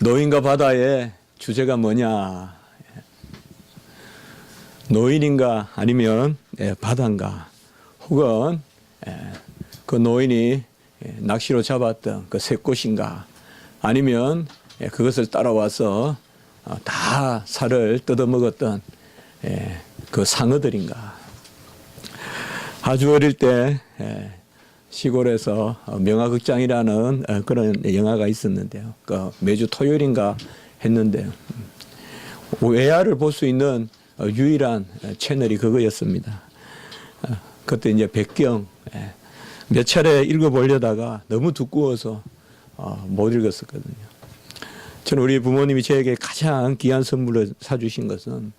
노인과 바다의 주제가 뭐냐? 노인인가 아니면 바다인가, 혹은 그 노인이 낚시로 잡았던 그 쇠꽃인가, 아니면 그것을 따라와서 다 살을 뜯어먹었던 그 상어들인가. 아주 어릴 때 시골에서 명화극장이라는 그런 영화가 있었는데요. 그 매주 토요일인가 했는데 외야를 볼 수 있는 유일한 채널이 그거였습니다. 그때 이제 백경 몇 차례 읽어보려다가 너무 두꺼워서 못 읽었었거든요. 저는 우리 부모님이 저에게 가장 귀한 선물을 사주신 것은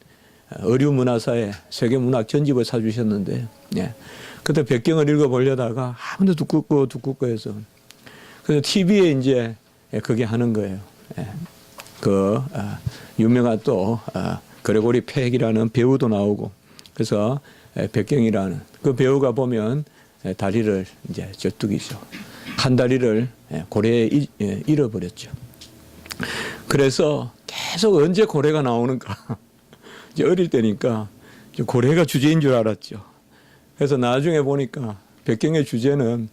어류문화사의 세계문학 전집을 사주셨는데, 그때 백경을 읽어보려다가 아무도 두껍고 해서, 그래서 TV에 이제 그게 하는 거예요. 그 유명한 또 그레고리 팩이라는 배우도 나오고, 그래서 백경이라는 그 배우가 보면 다리를 이제 저뚝이죠. 한 다리를 고래에 잃어버렸죠. 그래서 계속 언제 고래가 나오는가. 이제 어릴 때니까 고래가 주제인 줄 알았죠. 그래서 나중에 보니까 백경의 주제는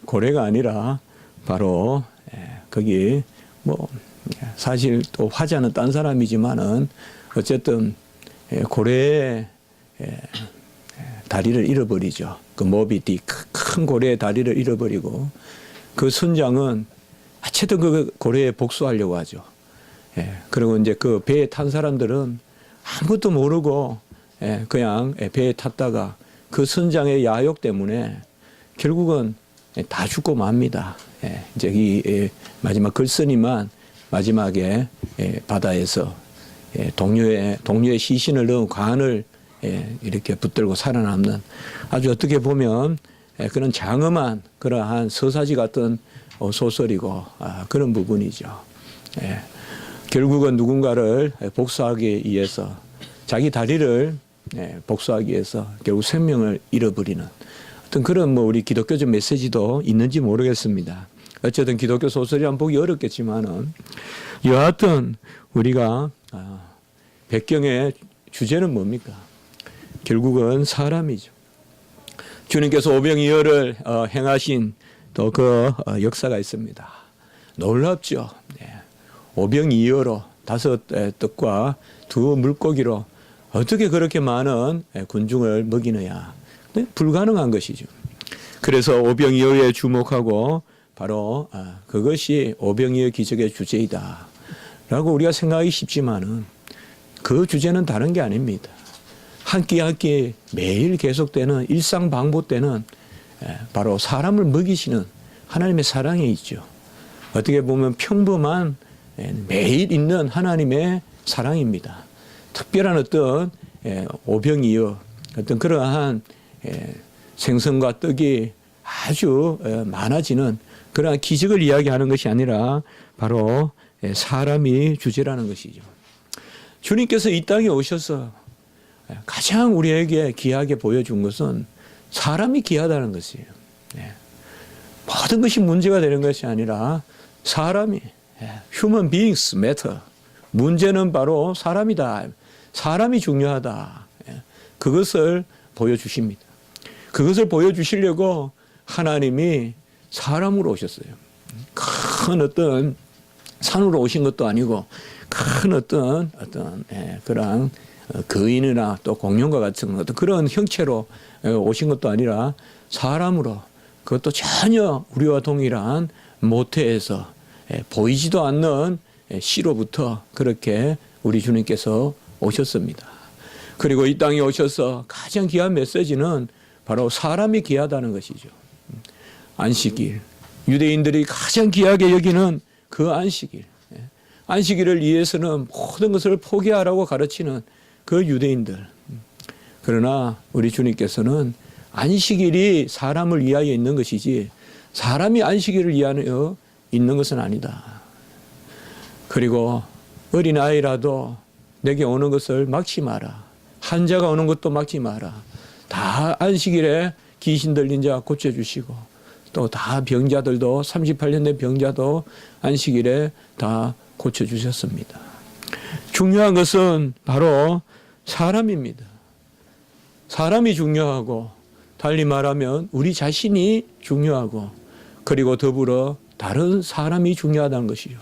고래가 아니라 바로 거기 뭐 사실 또 화자는 딴 사람이지만은 어쨌든 고래의 다리를 잃어버리죠. 그 모비딕 큰 고래의 다리를 잃어버리고, 그 선장은 어쨌든 그 고래에 복수하려고 하죠. 그리고 이제 그 배에 탄 사람들은 아무것도 모르고 그냥 배에 탔다가 그 선장의 야욕 때문에 결국은 다 죽고 맙니다. 이제 이 마지막 글쓴이만 마지막에 바다에서 동료의 시신을 넣은 관을 이렇게 붙들고 살아남는, 아주 어떻게 보면 그런 장엄한 그러한 서사지 같은 소설이고 그런 부분이죠. 결국은 누군가를 복수하기 위해서, 자기 다리를 복수하기 위해서 결국 생명을 잃어버리는 어떤 그런 우리 기독교적 메시지도 있는지 모르겠습니다. 어쨌든 기독교 소설이란 보기 어렵겠지만은, 여하튼 우리가 백경의 주제는 뭡니까? 결국은 사람이죠. 주님께서 오병이어를 행하신 또 그 역사가 있습니다. 놀랍죠. 오병이어로 5 떡과 2 물고기로 어떻게 그렇게 많은 군중을 먹이느냐. 불가능한 것이죠. 그래서 오병이어에 주목하고 바로 그것이 오병이어 기적의 주제이다 라고 우리가 생각하기 쉽지만은, 그 주제는 다른 게 아닙니다. 한 끼 한 끼 매일 계속되는 일상방보 때는 바로 사람을 먹이시는 하나님의 사랑이 있죠. 어떻게 보면 평범한 매일 있는 하나님의 사랑입니다. 특별한 어떤 오병이어, 어떤 그러한 생선과 떡이 아주 많아지는 그러한 기적을 이야기하는 것이 아니라 바로 사람이 주제라는 것이죠. 주님께서 이 땅에 오셔서 가장 우리에게 귀하게 보여준 것은 사람이 귀하다는 것이에요. 모든 것이 문제가 되는 것이 아니라 사람이, human beings matter. 문제는 바로 사람이다. 사람이 중요하다. 그것을 보여주십니다. 그것을 보여주시려고 하나님이 사람으로 오셨어요. 큰 어떤 산으로 오신 것도 아니고, 큰 어떤 그런 거인이나 또 공룡과 같은 어떤 그런 형체로 오신 것도 아니라 사람으로, 그것도 전혀 우리와 동일한 모태에서 보이지도 않는 씨로부터 그렇게 우리 주님께서 오셨습니다. 그리고 이 땅에 오셔서 가장 귀한 메시지는 바로 사람이 귀하다는 것이죠. 안식일, 유대인들이 가장 귀하게 여기는 그 안식일, 안식일을 위해서는 모든 것을 포기하라고 가르치는 그 유대인들. 그러나 우리 주님께서는 안식일이 사람을 위하여 있는 것이지 사람이 안식일을 위하여 있는 것은 아니다. 그리고 어린아이라도 내게 오는 것을 막지 마라. 환자가 오는 것도 막지 마라. 다 안식일에 귀신 들린 자 고쳐주시고, 또 다 병자들도 38년 된 병자도 안식일에 다 고쳐주셨습니다. 중요한 것은 바로 사람입니다. 사람이 중요하고 달리 말하면 우리 자신이 중요하고 그리고 더불어 다른 사람이 중요하다는 것이죠.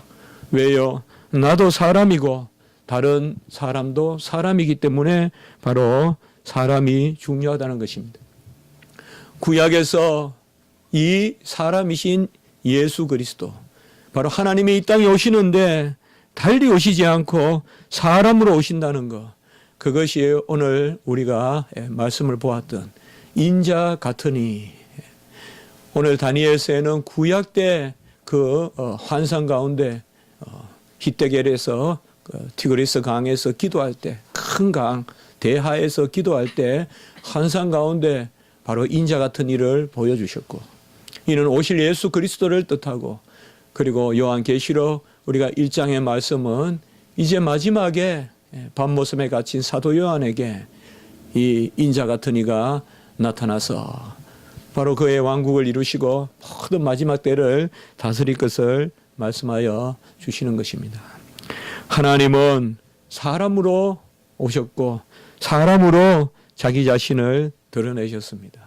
왜요? 나도 사람이고 다른 사람도 사람이기 때문에 바로 사람이 중요하다는 것입니다. 구약에서 이 사람이신 예수 그리스도, 바로 하나님이 이 땅에 오시는데 달리 오시지 않고 사람으로 오신다는 것, 그것이 오늘 우리가 말씀을 보았던 인자 같으니. 오늘 다니엘서에는 구약 때 그 환상 가운데 히데겔에서 티그리스 강에서 기도할 때, 큰 강 대하에서 기도할 때 환상 가운데 바로 인자 같은 일을 보여주셨고, 이는 오실 예수 그리스도를 뜻하고, 그리고 요한계시록 우리가 1장의 말씀은 이제 마지막에 밤모섬에 갇힌 사도 요한에게 이 인자 같은 이가 나타나서 바로 그의 왕국을 이루시고 모든 마지막 때를 다스릴 것을 말씀하여 주시는 것입니다. 하나님은 사람으로 오셨고 사람으로 자기 자신을 드러내셨습니다.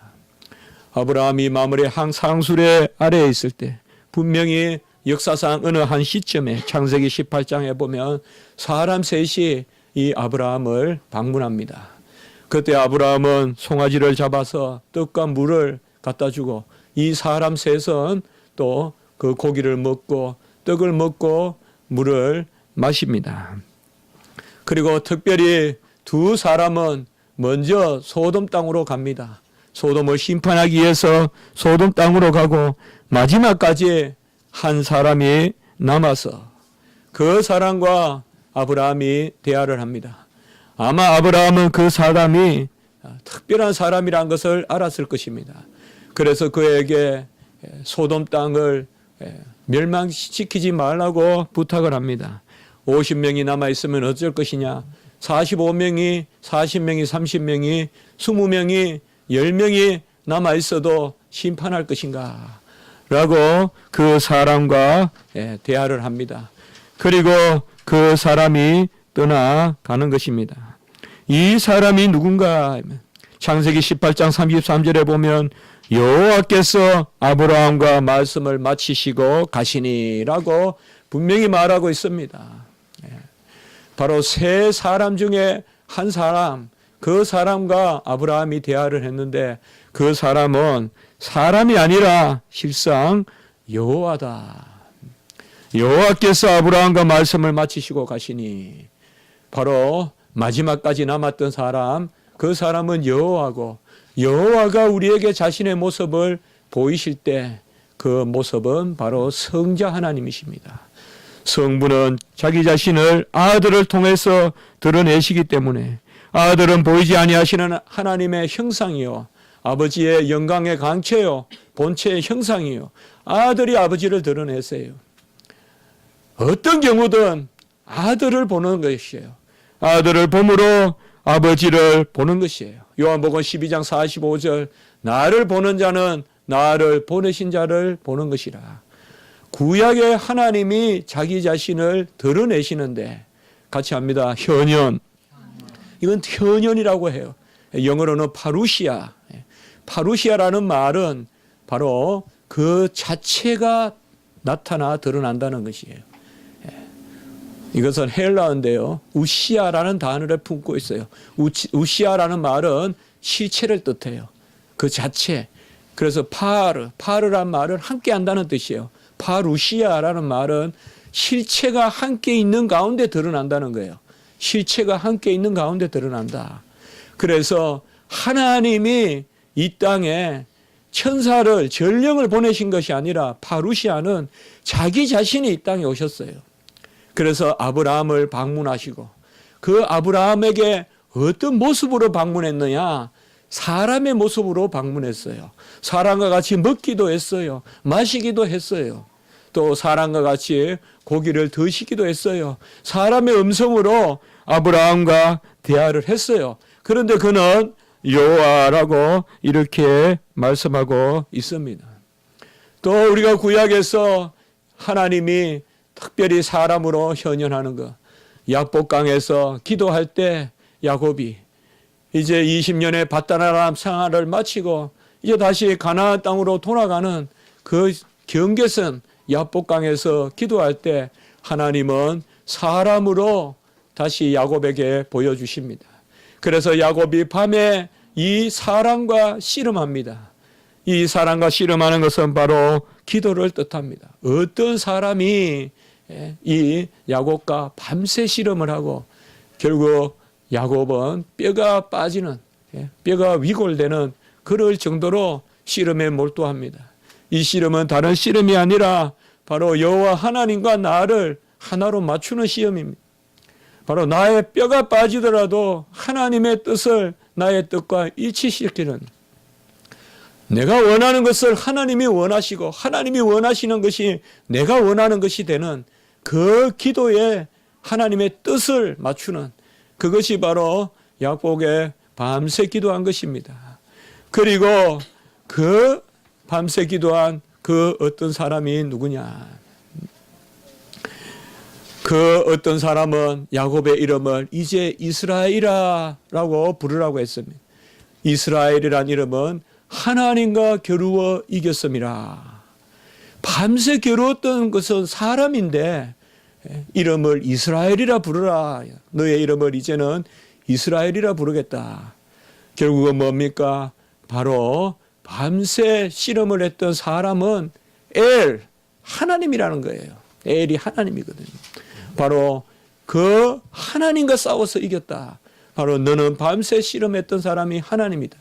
아브라함이 마물의 항상수레 아래에 있을 때 분명히 역사상 어느 한 시점에 창세기 18장에 보면 사람 셋이 이 아브라함을 방문합니다. 그때 아브라함은 송아지를 잡아서 떡과 물을 갖다 주고 이 사람 셋은 또 그 고기를 먹고 떡을 먹고 물을 마십니다. 그리고 특별히 두 사람은 먼저 소돔 땅으로 갑니다. 소돔을 심판하기 위해서 소돔 땅으로 가고 마지막까지 한 사람이 남아서 그 사람과 아브라함이 대화를 합니다. 아마 아브라함은 그 사람이 특별한 사람이라는 것을 알았을 것입니다. 그래서 그에게 소돔 땅을 멸망시키지 말라고 부탁을 합니다. 50명이 남아있으면 어쩔 것이냐, 45명이, 40명이, 30명이, 20명이, 10명이 남아있어도 심판할 것인가 라고 그 사람과 대화를 합니다. 그리고 그 사람이 떠나가는 것입니다. 이 사람이 누군가? 창세기 18장 33절에 보면 여호와께서 아브라함과 말씀을 마치시고 가시니라고 분명히 말하고 있습니다. 바로 세 사람 중에 한 사람, 그 사람과 아브라함이 대화를 했는데 그 사람은 사람이 아니라 실상 여호와다. 여호와께서 아브라함과 말씀을 마치시고 가시니, 바로 마지막까지 남았던 사람, 그 사람은 여호와고, 여호와가 우리에게 자신의 모습을 보이실 때 그 모습은 바로 성자 하나님이십니다. 성부는 자기 자신을 아들을 통해서 드러내시기 때문에 아들은 보이지 아니하시는 하나님의 형상이요, 아버지의 영광의 강체요, 본체의 형상이요, 아들이 아버지를 드러내세요. 어떤 경우든 아들을 보는 것이에요. 아들을 봄으로 아버지를 보는 것이에요. 요한복음 12장 45절, 나를 보는 자는 나를 보내신 자를 보는 것이라. 구약의 하나님이 자기 자신을 드러내시는데, 같이 합니다. 현현. 이건 현현이라고 해요. 영어로는 파루시아. 파루시아라는 말은 바로 그 자체가 나타나 드러난다는 것이에요. 이것은 헬라어인데요, 우시아라는 단어를 품고 있어요. 우시아라는 말은 실체를 뜻해요. 그 자체. 그래서 파르란 말은 함께 한다는 뜻이에요. 파루시아라는 말은 실체가 함께 있는 가운데 드러난다는 거예요. 실체가 함께 있는 가운데 드러난다. 그래서 하나님이 이 땅에 천사를, 전령을 보내신 것이 아니라 파루시아는 자기 자신이 이 땅에 오셨어요. 그래서 아브라함을 방문하시고, 그 아브라함에게 어떤 모습으로 방문했느냐? 사람의 모습으로 방문했어요. 사람과 같이 먹기도 했어요. 마시기도 했어요. 또 사람과 같이 고기를 드시기도 했어요. 사람의 음성으로 아브라함과 대화를 했어요. 그런데 그는 여호와라고 이렇게 말씀하고 있습니다. 또 우리가 구약에서 하나님이 특별히 사람으로 현현하는 것. 약복강에서 기도할 때 야곱이 이제 20년의 밧다나람 생활을 마치고 이제 다시 가나안 땅으로 돌아가는 그 경계선 약복강에서 기도할 때 하나님은 사람으로 다시 야곱에게 보여주십니다. 그래서 야곱이 밤에 이 사람과 씨름합니다. 이 사람과 씨름하는 것은 바로 기도를 뜻합니다. 어떤 사람이 이 야곱과 밤새 씨름을 하고 결국 야곱은 뼈가 빠지는, 뼈가 위골되는 그럴 정도로 씨름에 몰두합니다. 이 씨름은 다른 씨름이 아니라 바로 여호와 하나님과 나를 하나로 맞추는 시험입니다. 바로 나의 뼈가 빠지더라도 하나님의 뜻을 나의 뜻과 일치시키는, 내가 원하는 것을 하나님이 원하시고 하나님이 원하시는 것이 내가 원하는 것이 되는 그 기도에 하나님의 뜻을 맞추는, 그것이 바로 야곱의 밤새 기도한 것입니다. 그리고 그 밤새 기도한 그 어떤 사람이 누구냐? 그 어떤 사람은 야곱의 이름을 이제 이스라엘이라고 부르라고 했습니다. 이스라엘이란 이름은 하나님과 겨루어 이겼음이라. 밤새 겨루었던 것은 사람인데 이름을 이스라엘이라 부르라. 너의 이름을 이제는 이스라엘이라 부르겠다. 결국은 뭡니까? 바로 밤새 씨름을 했던 사람은 엘, 하나님이라는 거예요. 엘이 하나님이거든요. 바로 그 하나님과 싸워서 이겼다. 바로 너는 밤새 씨름했던 사람이 하나님이다.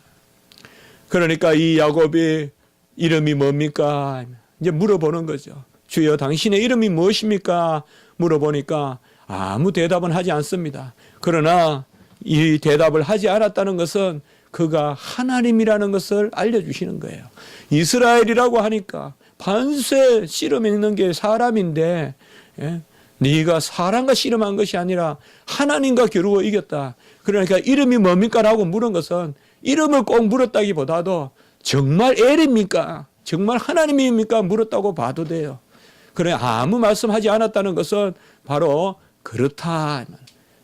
그러니까 이 야곱이 이름이 뭡니까? 이제 물어보는 거죠. 주여 당신의 이름이 무엇입니까? 물어보니까 아무 대답은 하지 않습니다. 그러나 이 대답을 하지 않았다는 것은 그가 하나님이라는 것을 알려주시는 거예요. 이스라엘이라고 하니까 밤새 씨름했는 게 사람인데 네가 사람과 씨름한 것이 아니라 하나님과 겨루어 이겼다. 그러니까 이름이 뭡니까? 라고 물은 것은 이름을 꼭 물었다기보다도 정말 엘입니까? 정말 하나님입니까? 물었다고 봐도 돼요. 그래 아무 말씀하지 않았다는 것은 바로 그렇다.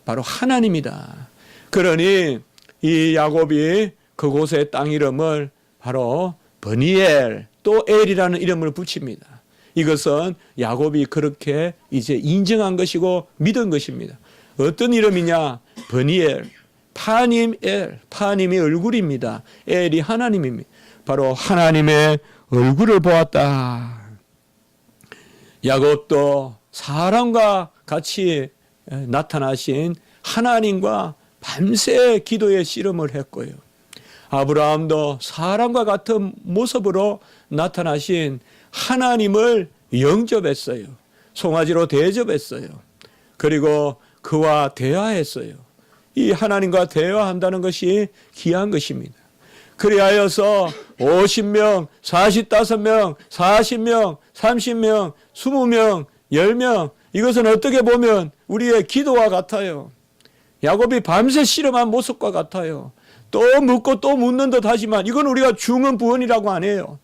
바로 하나님이다. 그러니 이 야곱이 그곳의 땅 이름을 바로 버니엘 또 엘이라는 이름을 붙입니다. 이것은 야곱이 그렇게 이제 인정한 것이고 믿은 것입니다. 어떤 이름이냐? 버니엘, 파님 엘, 파님이 얼굴입니다. 엘이 하나님입니다. 바로 하나님의 얼굴을 보았다. 야곱도 사람과 같이 나타나신 하나님과 밤새 기도의 씨름을 했고요. 아브라함도 사람과 같은 모습으로 나타나신 하나님을 영접했어요. 송아지로 대접했어요. 그리고 그와 대화했어요. 이 하나님과 대화한다는 것이 귀한 것입니다. 그리하여서 50명, 45명, 40명, 30명, 20명, 10명, 이것은 어떻게 보면 우리의 기도와 같아요. 야곱이 밤새 씨름한 모습과 같아요. 또 묻고 또 묻는 듯 하지만 이건 우리가 중언부언이라고 안 해요.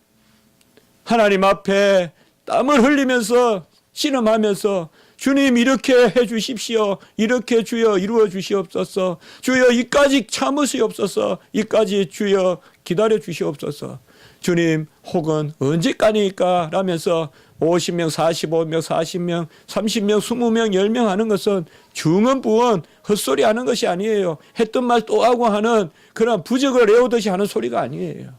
하나님 앞에 땀을 흘리면서 씨름하면서 주님 이렇게 해 주십시오. 이렇게 주여 이루어 주시옵소서. 주여 이까지 참으시옵소서. 이까지 주여 기다려 주시옵소서. 주님 혹은 언제까지니까 라면서 50명, 45명, 40명, 30명, 20명, 10명 하는 것은 중언부언 헛소리 하는 것이 아니에요. 했던 말 또 하고 하는 그런 부적을 외우듯이 하는 소리가 아니에요.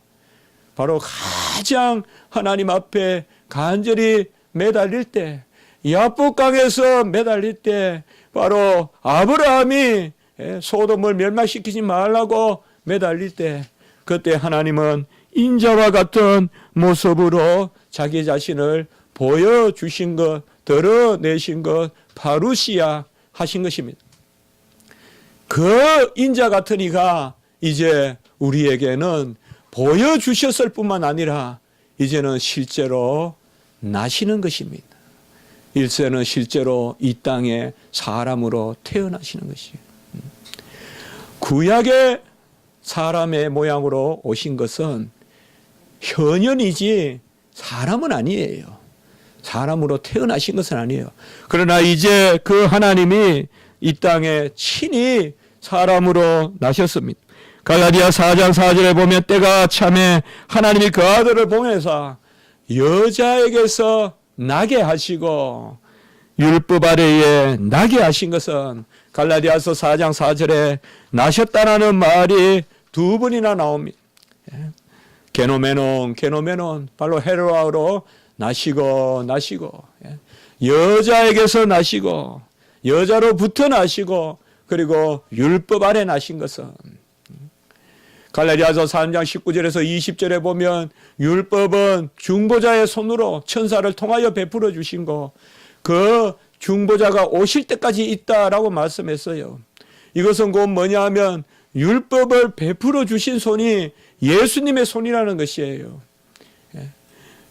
바로 가장 하나님 앞에 간절히 매달릴 때, 야복강에서 매달릴 때 바로 아브라함이 소돔을 멸망시키지 말라고 매달릴 때 그때 하나님은 인자와 같은 모습으로 자기 자신을 보여주신 것, 드러내신 것, 파루시아 하신 것입니다. 그 인자 같은 이가 이제 우리에게는 보여주셨을 뿐만 아니라 이제는 실제로 나시는 것입니다. 일세는 실제로 이 땅에 사람으로 태어나시는 것이에요. 구약의 사람의 모양으로 오신 것은 현현이지 사람은 아니에요. 사람으로 태어나신 것은 아니에요. 그러나 이제 그 하나님이 이 땅에 친히 사람으로 나셨습니다. 갈라디아 4장 4절에 보면 때가 참에 하나님이 그 아들을 보내사 여자에게서 나게 하시고 율법 아래에 나게 하신 것은 갈라디아서 4장 4절에 나셨다라는 말이 두 번이나 나옵니다. 게노메논 바로 헤로아로 나시고 여자에게서 나시고 여자로부터 나시고 그리고 율법 아래 나신 것은 갈라디아서 3장 19절에서 20절에 보면 율법은 중보자의 손으로 천사를 통하여 베풀어 주신 거 그 중보자가 오실 때까지 있다라고 말씀했어요. 이것은 곧 뭐냐 하면 율법을 베풀어 주신 손이 예수님의 손이라는 것이에요.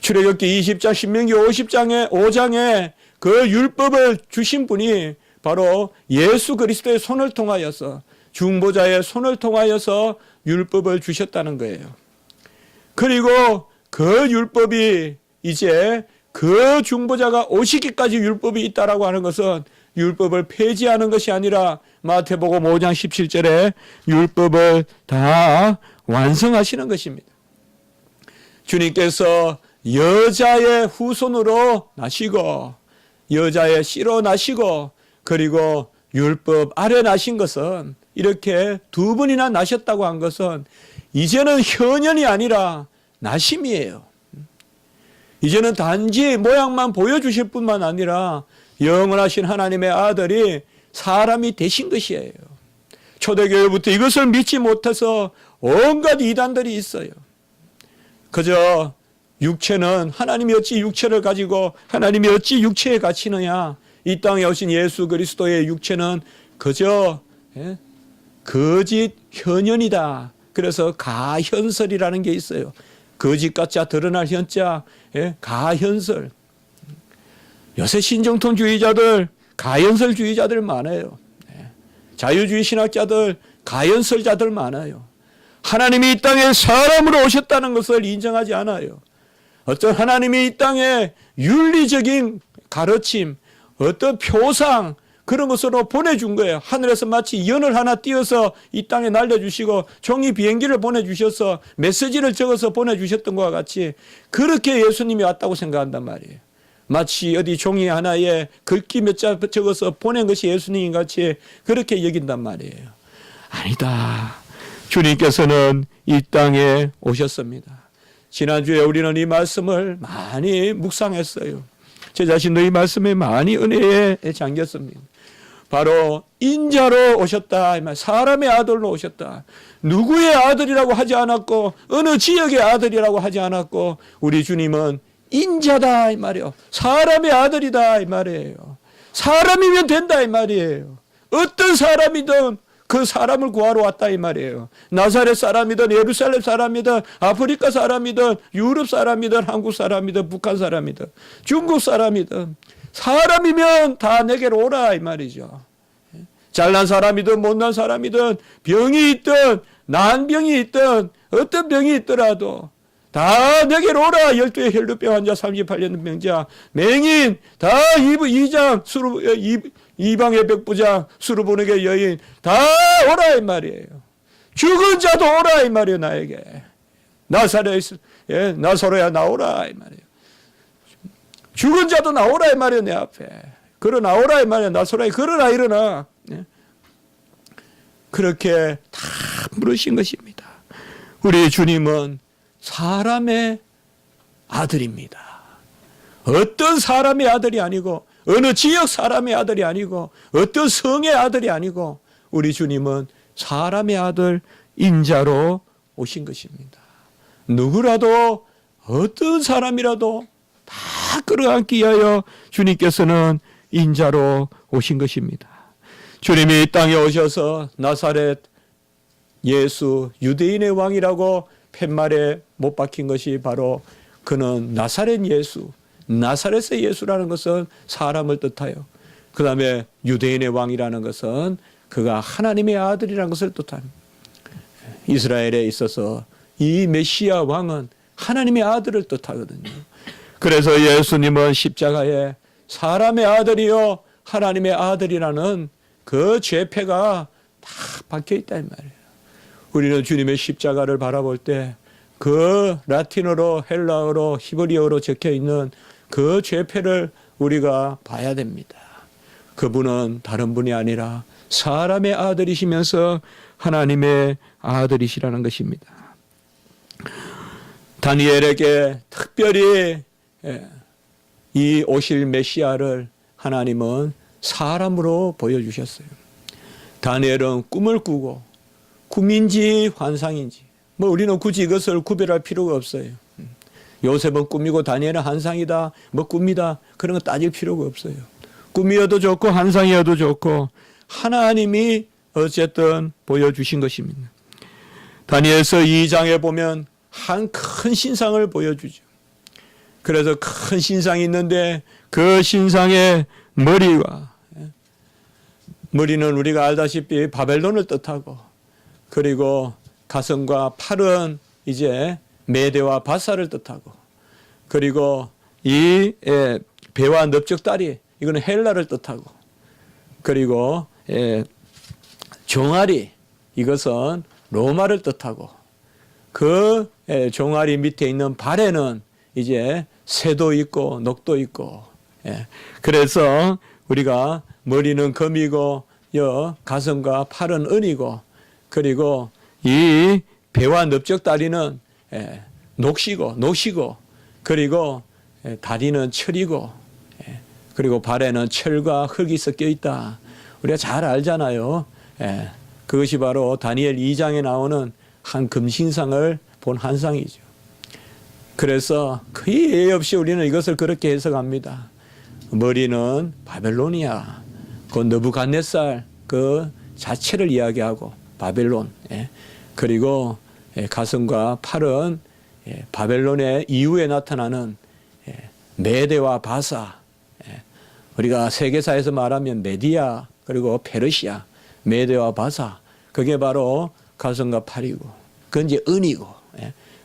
출애굽기 20장 신명기 5장에 그 율법을 주신 분이 바로 예수 그리스도의 손을 통하여서 중보자의 손을 통하여서 율법을 주셨다는 거예요. 그리고 그 율법이 이제 그 중보자가 오시기까지 율법이 있다라고 하는 것은 율법을 폐지하는 것이 아니라 마태복음 5장 17절에 율법을 다 완성하시는 것입니다. 주님께서 여자의 후손으로 나시고 여자의 씨로 나시고 그리고 율법 아래 나신 것은 이렇게 두 번이나 나셨다고 한 것은 이제는 현현이 아니라 나심이에요. 이제는 단지 모양만 보여주실 뿐만 아니라 영원하신 하나님의 아들이 사람이 되신 것이에요. 초대교회부터 이것을 믿지 못해서 온갖 이단들이 있어요. 그저 육체는 하나님이 어찌 육체를 가지고 하나님이 어찌 육체에 갇히느냐. 이 땅에 오신 예수 그리스도의 육체는 그저 거짓 현현이다. 그래서 가현설이라는 게 있어요. 거짓 가짜 드러날 현자 가현설. 요새 신정통주의자들 가현설주의자들 많아요. 자유주의 신학자들 가현설자들 많아요. 하나님이 이 땅에 사람으로 오셨다는 것을 인정하지 않아요. 어떤 하나님이 이 땅에 윤리적인 가르침, 어떤 표상 그런 것으로 보내준 거예요. 하늘에서 마치 연을 하나 띄어서 이 땅에 날려주시고 종이 비행기를 보내주셔서 메시지를 적어서 보내주셨던 것과 같이 그렇게 예수님이 왔다고 생각한단 말이에요. 마치 어디 종이 하나에 글귀 몇 자 적어서 보낸 것이 예수님 같이 그렇게 여긴단 말이에요. 아니다. 주님께서는 이 땅에 오셨습니다. 지난주에 우리는 이 말씀을 많이 묵상했어요. 제 자신도 이 말씀에 많이 은혜에 잠겼습니다. 바로 인자로 오셨다. 사람의 아들로 오셨다. 누구의 아들이라고 하지 않았고 어느 지역의 아들이라고 하지 않았고 우리 주님은 인자다 이 말이에요. 사람의 아들이다 이 말이에요. 사람이면 된다 이 말이에요. 어떤 사람이든 그 사람을 구하러 왔다 이 말이에요. 나사렛 사람이든 예루살렘 사람이든 아프리카 사람이든 유럽 사람이든 한국 사람이든 북한 사람이든 중국 사람이든 사람이면 다 내게로 오라 이 말이죠. 잘난 사람이든 못난 사람이든 병이 있든 난병이 있든 어떤 병이 있더라도 다 내게로 오라. 12의 혈루병 환자 38년 병자 맹인 다 이방 이방의 백부장 수르보네게 여인 다 오라 이 말이에요. 죽은 자도 오라 이 말이에요. 나에게 나사로야 나오라 이 말이에요. 죽은 자도 나오라 이 말이에요. 내 앞에 걸어 나오라 이 말이에요. 나사로야 걸어라 일어나. 그렇게 다 물으신 것입니다. 우리 주님은 사람의 아들입니다. 어떤 사람의 아들이 아니고 어느 지역 사람의 아들이 아니고 어떤 성의 아들이 아니고 우리 주님은 사람의 아들 인자로 오신 것입니다. 누구라도 어떤 사람이라도 다 끌어안기 위하여 주님께서는 인자로 오신 것입니다. 주님이 이 땅에 오셔서 나사렛 예수 유대인의 왕이라고 팻말에 못 박힌 것이 바로 그는 나사렛 예수, 나사렛의 예수라는 것은 사람을 뜻하여 그 다음에 유대인의 왕이라는 것은 그가 하나님의 아들이라는 것을 뜻합니다. 이스라엘에 있어서 이 메시아 왕은 하나님의 아들을 뜻하거든요. 그래서 예수님은 십자가에 사람의 아들이요 하나님의 아들이라는 그 죄패가 다 박혀 있다 이 말이에요. 우리는 주님의 십자가를 바라볼 때 그 라틴어로 헬라어로 히브리어로 적혀 있는 그 죄패를 우리가 봐야 됩니다. 그분은 다른 분이 아니라 사람의 아들이시면서 하나님의 아들이시라는 것입니다. 다니엘에게 특별히 이 오실 메시아를 하나님은 사람으로 보여주셨어요. 다니엘은 꿈을 꾸고 꿈인지 환상인지 우리는 굳이 이것을 구별할 필요가 없어요. 요셉은 꿈이고 다니엘은 환상이다 꿈이다 그런 거 따질 필요가 없어요. 꿈이어도 좋고 환상이어도 좋고 하나님이 어쨌든 보여주신 것입니다. 다니엘서 2장에 보면 한 큰 신상을 보여주죠. 그래서 큰 신상이 있는데 그 신상의 머리는 우리가 알다시피 바벨론을 뜻하고 그리고 가슴과 팔은 이제 메대와 바사를 뜻하고 그리고 이 배와 넓적다리 이거는 헬라를 뜻하고 그리고 종아리 이것은 로마를 뜻하고 그 종아리 밑에 있는 발에는 이제 새도 있고 녹도 있고 그래서 우리가 머리는 금이고 가슴과 팔은 은이고 그리고 이 배와 넓적다리는 녹시고 그리고 다리는 철이고 그리고 발에는 철과 흙이 섞여 있다. 우리가 잘 알잖아요. 그것이 바로 다니엘 2장에 나오는 한 금신상을 본 환상이죠. 그래서 거의 예의 없이 우리는 이것을 그렇게 해석합니다. 머리는 바벨론이야. 그 느부갓네살 그 자체를 이야기하고 바벨론. 그리고 가슴과 팔은 바벨론의 이후에 나타나는 메대와 바사. 우리가 세계사에서 말하면 메디아 그리고 페르시아, 메대와 바사. 그게 바로 가슴과 팔이고 그건 이제 은이고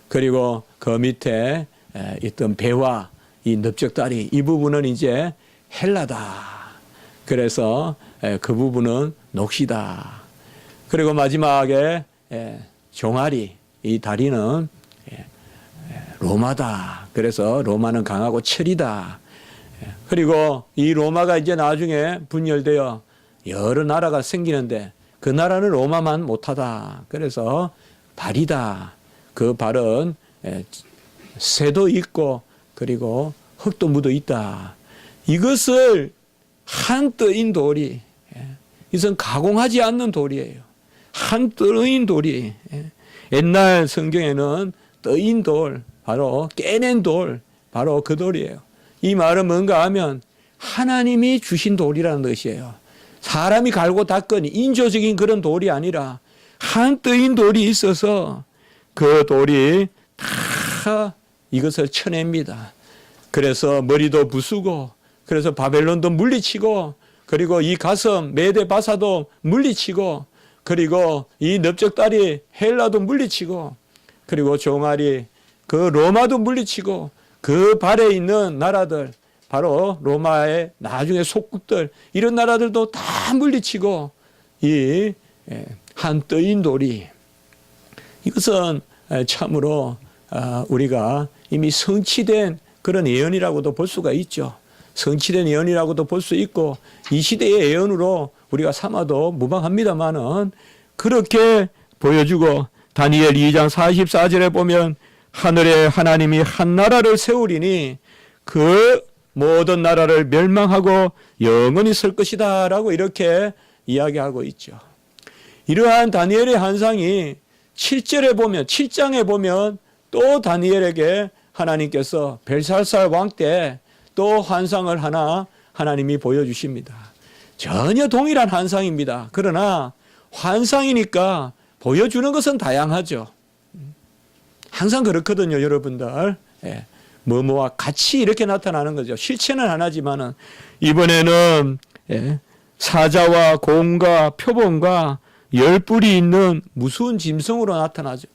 그리고 그 밑에 있던 배와 이 넓적다리 이 부분은 이제 헬라다. 그래서 그 부분은 녹시다. 그리고 마지막에 종아리 이 다리는 로마다. 그래서 로마는 강하고 철이다. 그리고 이 로마가 이제 나중에 분열되어 여러 나라가 생기는데 그 나라는 로마만 못하다. 그래서 발이다. 그 발은 새도 있고 그리고 흙도 묻어 있다. 이것을 한 뜨인 돌이 이것은 가공하지 않는 돌이에요. 한 뜨인 돌이 옛날 성경에는 뜨인 돌 바로 깨낸 돌 바로 그 돌이에요. 이 말은 뭔가 하면 하나님이 주신 돌이라는 것이에요. 사람이 갈고 닦은 인조적인 그런 돌이 아니라 한 뜨인 돌이 있어서 그 돌이 다 이것을 쳐냅니다. 그래서 머리도 부수고 그래서 바벨론도 물리치고 그리고 이 가슴 메대 바사도 물리치고 그리고 이 넓적다리 헬라도 물리치고 그리고 종아리 그 로마도 물리치고 그 발에 있는 나라들 바로 로마의 나중에 속국들 이런 나라들도 다 물리치고 이 한 뜨인 돌이 이것은 참으로 우리가 이미 성취된 그런 예언이라고도 볼 수가 있죠. 성취된 예언이라고도 볼 수 있고 이 시대의 예언으로 우리가 삼아도 무방합니다만은 그렇게 보여주고 다니엘 2장 44절에 보면 하늘에 하나님이 한 나라를 세우리니 그 모든 나라를 멸망하고 영원히 설 것이다 라고 이렇게 이야기하고 있죠. 이러한 다니엘의 환상이 7절에 보면 7장에 보면 또 다니엘에게 하나님께서 벨사살 왕 때 또 환상을 하나 하나님이 보여주십니다. 전혀 동일한 환상입니다. 그러나 환상이니까 보여주는 것은 다양하죠. 항상 그렇거든요, 여러분들. 뭐뭐와 같이 이렇게 나타나는 거죠. 실체는 하나지만은 이번에는 사자와 곰과 표범과 열뿔이 있는 무서운 짐승으로 나타나죠.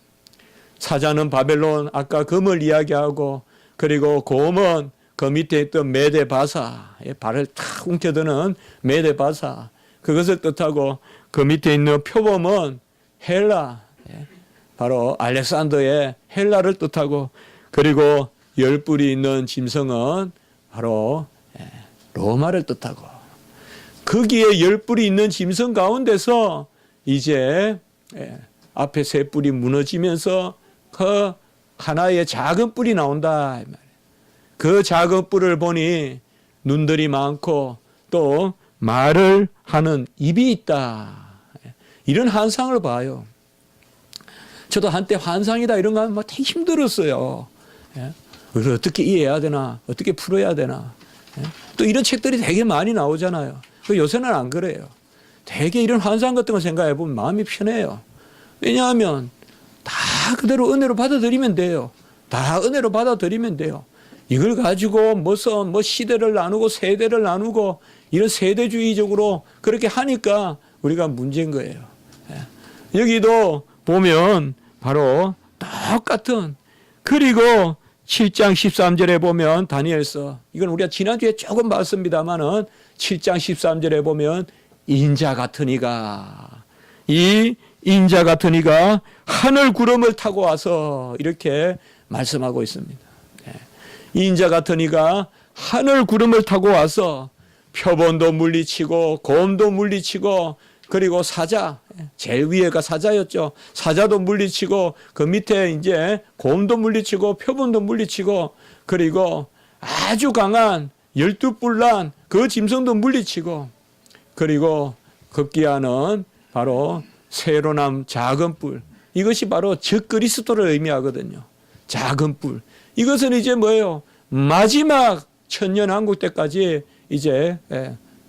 사자는 바벨론 아까 금을 이야기하고 그리고 곰은 그 밑에 있던 메데바사, 발을 탁 움켜드는 메데바사, 그것을 뜻하고, 그 밑에 있는 표범은 헬라, 바로 알렉산더의 헬라를 뜻하고, 그리고 10뿔이 있는 짐승은 바로 로마를 뜻하고, 거기에 10뿔이 있는 짐승 가운데서 이제 앞에 3뿔이 무너지면서 그 하나의 작은 뿔이 나온다. 그 작은 뿔을 보니 눈들이 많고 또 말을 하는 입이 있다. 이런 환상을 봐요. 저도 한때 환상이다 이런 거 하면 되게 힘들었어요. 그걸 어떻게 이해해야 되나, 어떻게 풀어야 되나. 또 이런 책들이 되게 많이 나오잖아요. 요새는 안 그래요. 되게 이런 환상 같은 거 생각해 보면 마음이 편해요. 왜냐하면 다 그대로 은혜로 받아들이면 돼요. 다 은혜로 받아들이면 돼요. 이걸 가지고 무슨 시대를 나누고 세대를 나누고 이런 세대주의적으로 그렇게 하니까 우리가 문제인 거예요. 여기도 보면 바로 똑같은, 그리고 7장 13절에 보면 다니엘서, 이건 우리가 지난주에 조금 봤습니다만은 7장 13절에 보면 인자 같은 이가, 이 인자 같은 이가 하늘 구름을 타고 와서 이렇게 말씀하고 있습니다. 인자 같은 이가 하늘 구름을 타고 와서 표본도 물리치고 곰도 물리치고, 그리고 사자, 제일 위에가 사자였죠. 사자도 물리치고 그 밑에 이제 곰도 물리치고 표본도 물리치고, 그리고 아주 강한 12뿔난 그 짐승도 물리치고, 그리고 급기야는 바로 새로남 작은 뿔, 이것이 바로 적그리스도를 의미하거든요. 작은 뿔. 이것은 이제 뭐예요? 마지막 천년왕국 때까지 이제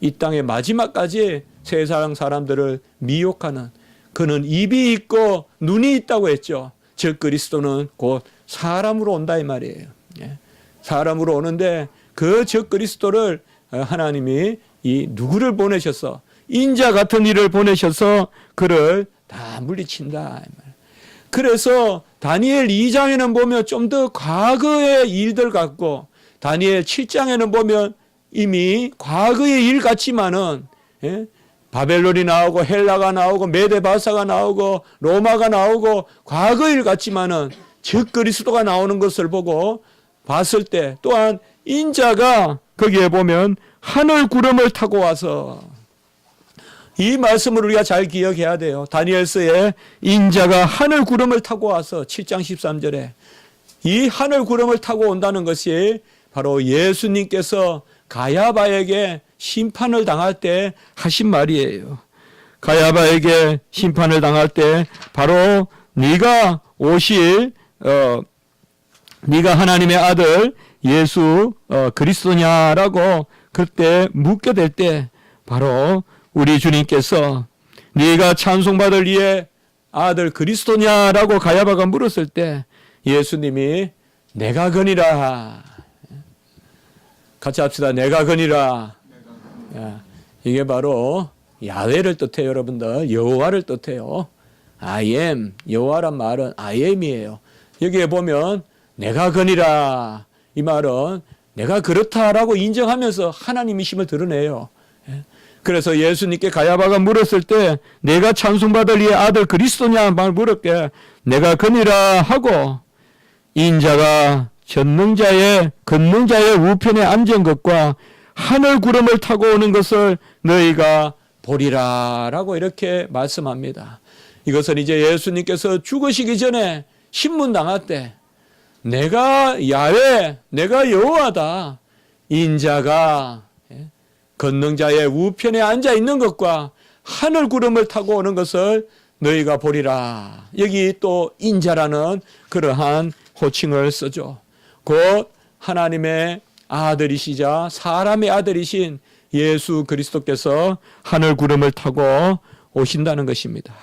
이 땅의 마지막까지 세상 사람들을 미혹하는, 그는 입이 있고 눈이 있다고 했죠. 즉 그리스도는 곧 사람으로 온다 이 말이에요. 사람으로 오는데 그 즉 그리스도를 하나님이 이 누구를 보내셔서, 인자 같은 이를 보내셔서 그를 다 물리친다. 그래서 다니엘 2장에는 보면 좀 더 과거의 일들 같고, 다니엘 7장에는 보면 이미 과거의 일 같지만은, 바벨론이 나오고 헬라가 나오고 메데바사가 나오고 로마가 나오고 과거 일 같지만은 즉 그리스도가 나오는 것을 보고 봤을 때, 또한 인자가 거기에 보면 하늘 구름을 타고 와서, 이 말씀을 우리가 잘 기억해야 돼요. 다니엘서에 인자가 하늘 구름을 타고 와서 7장 13절에 이 하늘 구름을 타고 온다는 것이 바로 예수님께서 가야바에게 심판을 당할 때 하신 말이에요. 가야바에게 심판을 당할 때 바로 네가 오실 네가 하나님의 아들 예수 그리스도냐라고 그때 묻게 될 때, 바로 우리 주님께서 네가 찬송받을 이의 아들 그리스도냐라고 가야바가 물었을 때 예수님이 내가 거니라. 같이 합시다. 내가 거니라. 이게 바로 야훼를 뜻해요. 여러분들, 여호와를 뜻해요. I am, 여호와란 말은 I am이에요. 여기에 보면 내가 거니라, 이 말은 내가 그렇다라고 인정하면서 하나님이심을 드러내요. 그래서 예수님께 가야바가 물었을 때 내가 찬송받을 이의 아들 그리스도냐 말 물었게 내가 거니라 하고, 인자가 걷는 자의 우편에 앉은 것과 하늘 구름을 타고 오는 것을 너희가 보리라 라고 이렇게 말씀합니다. 이것은 이제 예수님께서 죽으시기 전에 신문 당할 때 내가 야훼, 내가 여호와다, 인자가 걷는 자의 우편에 앉아 있는 것과 하늘 구름을 타고 오는 것을 너희가 보리라. 여기 또 인자라는 그러한 호칭을 쓰죠. 곧 하나님의 아들이시자 사람의 아들이신 예수 그리스도께서 하늘 구름을 타고 오신다는 것입니다.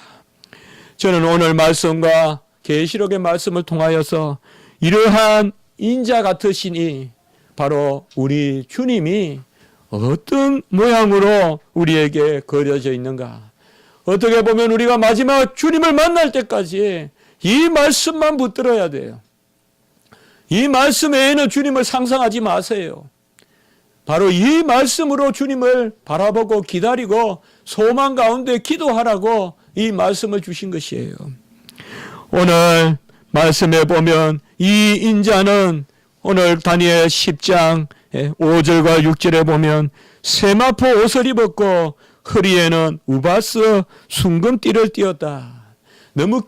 저는 오늘 말씀과 계시록의 말씀을 통하여서 이러한 인자 같으시니 바로 우리 주님이 어떤 모양으로 우리에게 그려져 있는가. 어떻게 보면 우리가 마지막 주님을 만날 때까지 이 말씀만 붙들어야 돼요. 이 말씀 외에는 주님을 상상하지 마세요. 바로 이 말씀으로 주님을 바라보고 기다리고 소망 가운데 기도하라고 이 말씀을 주신 것이에요. 오늘 말씀에 보면 이 인자는 오늘 다니엘 10장 5절과 6절에 보면 세마포 옷을 입었고 허리에는 우바스 순금띠를 띠었다. 너무